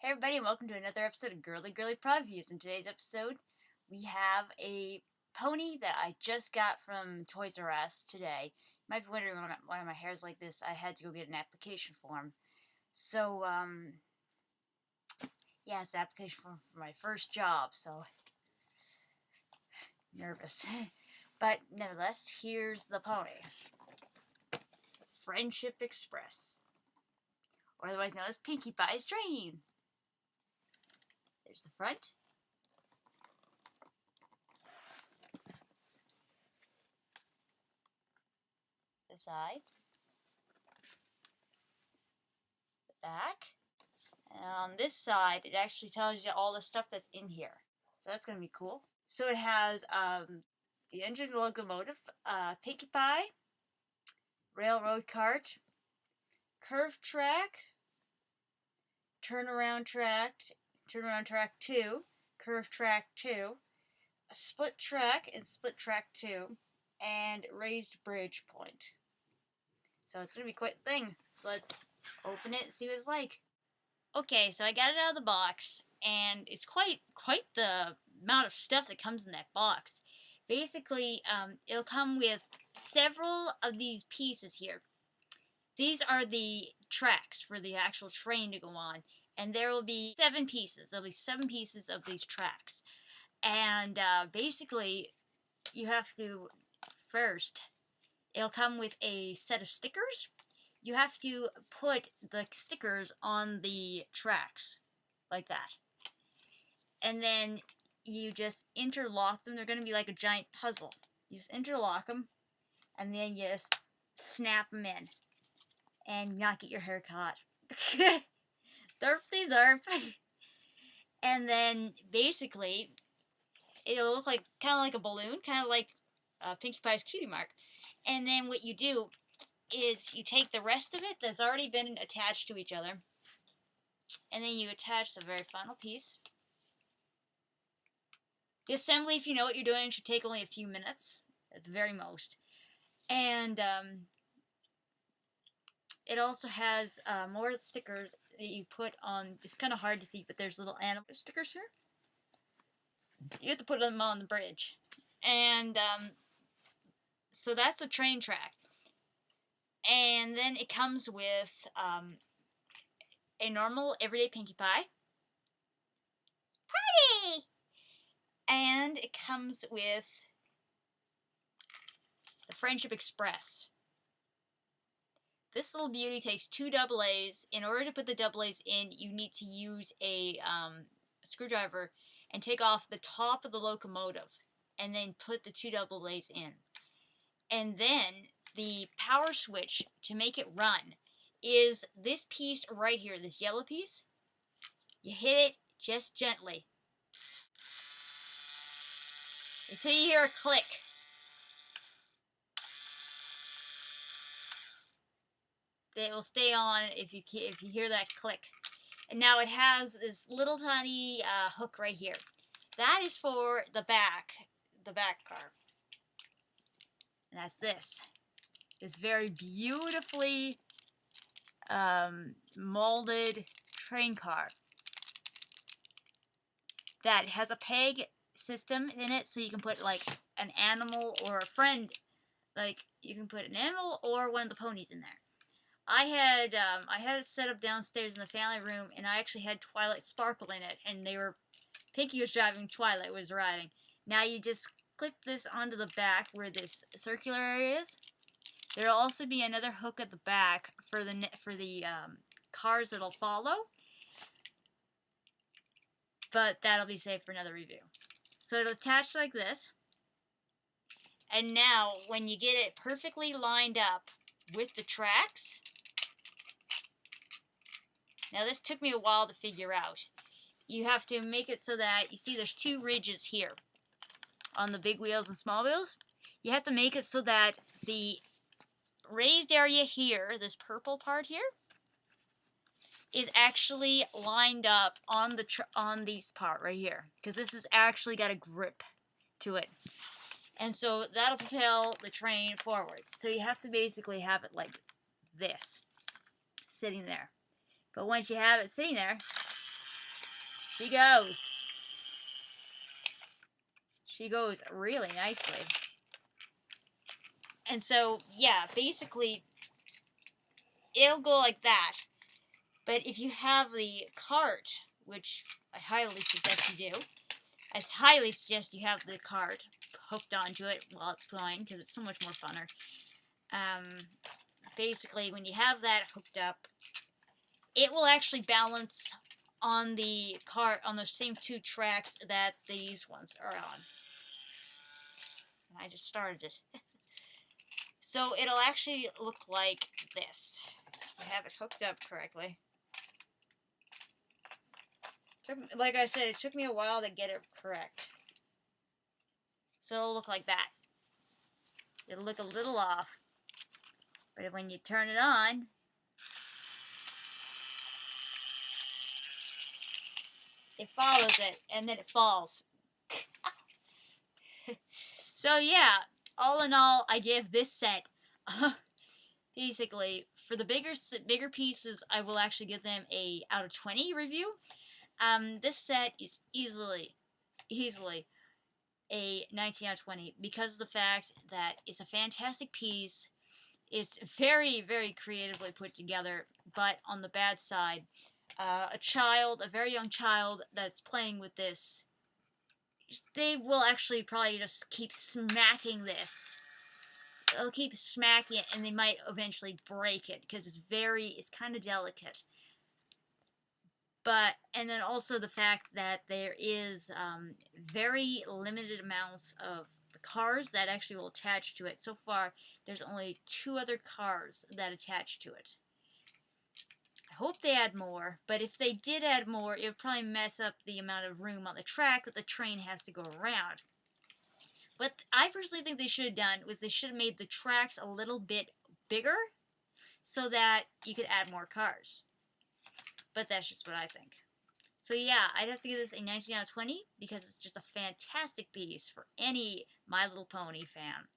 Hey everybody, and welcome to another episode of Girly Reviews. In today's episode, we have a pony that I just got from Toys R Us today. You might be wondering why my hair's like this. I had to go get an application form. So, yeah, it's an application form for my first job, so nervous. But nevertheless, here's the pony. Friendship Express, or otherwise known as Pinkie Pie's Train. There's the front. The side. The back. And on this side, it actually tells you all the stuff that's in here. So that's going to be cool. So it has the engine, locomotive, Pinkie Pie, railroad cart, curved track, turnaround track 2, curved track 2, a split track and split track 2, and raised bridge point. So it's going to be quite a thing. So let's open it and see what it's like. Okay, so I got it out of the box, and it's quite the amount of stuff that comes in that box. Basically, it'll come with several of these pieces here. These are the tracks for the actual train to go on, and there will be 7 pieces. There'll be 7 pieces of these tracks. And basically, you have to first, it'll come with a set of stickers. You have to put the stickers on the tracks, like that. And then you just interlock them. They're going to be like a giant puzzle. You just interlock them, and then you just snap them in. And not get your hair caught. Derpy derp. And then, basically, it'll look like, kind of like a balloon, kind of like Pinkie Pie's cutie mark. And then what you do is you take the rest of it that's already been attached to each other, and then you attach the very final piece. The assembly, if you know what you're doing, should take only a few minutes at the very most. And it also has more stickers that you put on. It's kind of hard to see, but there's little animal stickers here. You have to put them on the bridge. And so that's the train track. And then it comes with a normal everyday Pinkie Pie. Party! And it comes with the Friendship Express. This little beauty takes 2 AA's. In order to put the AA's in, you need to use a screwdriver and take off the top of the locomotive, and then put the 2 AA's in. And then the power switch to make it run is this piece right here, this yellow piece. You hit it just gently until you hear a click. It will stay on if you hear that click. And now it has this little tiny hook right here. That is for the back car. And that's this. This very beautifully molded train car that has a peg system in it, so you can put like an animal or a friend. Like you can put an animal or one of the ponies in there. I had it set up downstairs in the family room, and I actually had Twilight Sparkle in it, and Pinkie was driving, Twilight was riding. Now you just clip this onto the back where this circular area is. There'll also be another hook at the back for the cars that'll follow, but that'll be saved for another review. So it'll attach like this, and now when you get it perfectly lined up with the tracks. Now this took me a while to figure out. You have to make it so that, you see there's 2 ridges here on the big wheels and small wheels. You have to make it so that the raised area here, this purple part here, is actually lined up on this part right here, because this has actually got a grip to it. And so that'll propel the train forward. So you have to basically have it like this, sitting there. But once you have it sitting there, She goes. She goes really nicely. And so, yeah, basically, it'll go like that. But if you have the cart, which I highly suggest you do, I highly suggest you have the cart hooked onto it while it's flying, because it's so much more funner. Basically, when you have that hooked up, it will actually balance on the cart on the same 2 tracks that these ones are on. I just started it. So it'll actually look like this. I have it hooked up correctly. Like I said, it took me a while to get it correct. So it'll look like that. It'll look a little off. But when you turn it on, it follows it, and then it falls. So yeah, all in all, I give this set, basically, for the bigger pieces, I will actually give them a out of 20 review. This set is easily a 19 out of 20 because of the fact that it's a fantastic piece. It's very, very creatively put together, but on the bad side, a very young child that's playing with this, they will actually probably just keep smacking this. They'll keep smacking it, and they might eventually break it because it's kind of delicate. But, and then also the fact that there is very limited amounts of the cars that actually will attach to it. So far, there's only 2 other cars that attach to it. I hope they add more, but if they did add more, it would probably mess up the amount of room on the track that the train has to go around. What I personally think they should have done was they should have made the tracks a little bit bigger so that you could add more cars. But that's just what I think. So yeah, I'd have to give this a 19 out of 20 because it's just a fantastic piece for any My Little Pony fan.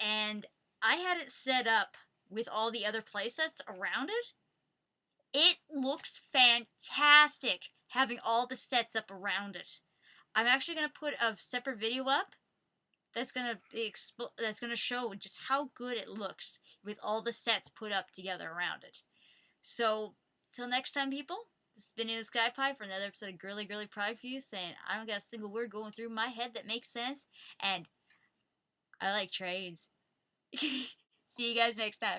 And I had it set up with all the other playsets around it. It looks fantastic having all the sets up around it. I'm actually going to put a separate video up that's going to show just how good it looks with all the sets put up together around it. So, till next time, people, this has been Nino Sky Pie for another episode of Girly Pride for you, saying I don't got a single word going through my head that makes sense, and I like trains. See you guys next time.